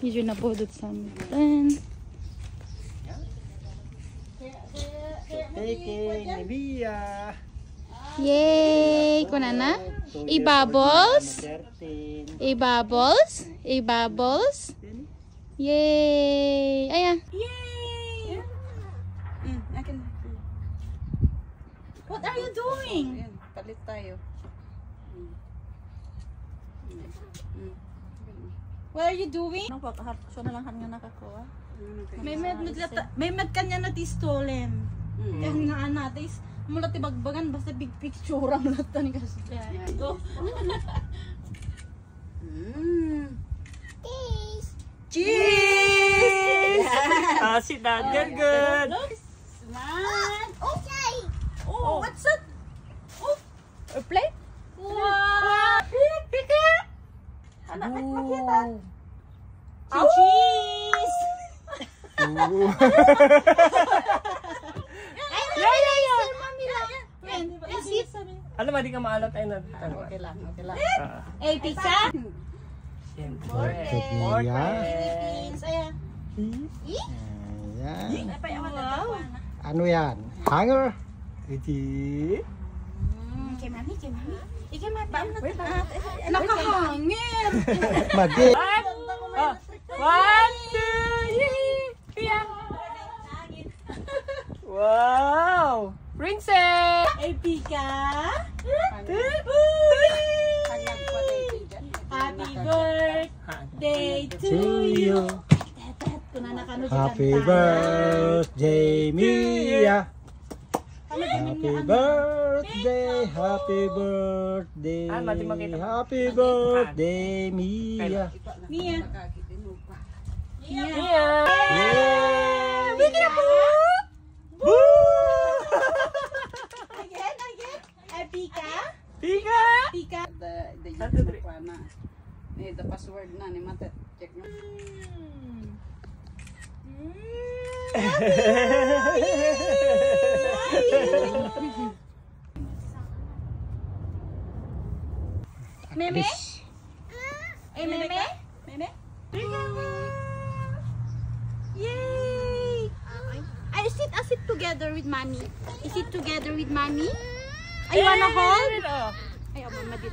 Medyo napudot sa amin. Taking Mia. Yay! Kuna na? I-bubbles? I-bubbles? I-bubbles? Yay! Ayan. Yay! What are you doing? Palit tayo. What are you doing? Ano pa? So na lang kanya nakakuha. May med kanya na ti stolen. Kaya nga natin mula ti bagbagan basta big picture ang latan kasi. Go. Cheese. Cheese! Si Dad, good. Man. Okay. Oh, what's that? Oh, a plate? Wow. Pika. Anak makita. Cheese. Ano ba, di ka maalat ay na? Okay lang, okay lang. Eh, pizza? Siyempre. Philippines. Ayan. Ayan. Wow. Ano yan? Hanger? Iti. Kay mami, kay mami. Kay mami. Nakahangin. Madi. 1, 2, 3. Wow! Princess! Eh, pika. Happy birthday to you. Happy birthday, Mia. Happy birthday, happy birthday, happy birthday, Mia. Mia. Mia! Bigyan na po! Again. Eh, pika. Pika! Pika. The password na ni Mate. Check na. Meme? Eh, meme? Meme? Yay! I sit together with mommy. Is it together with mommy? Ay, wanna hold? Ay, mama dito.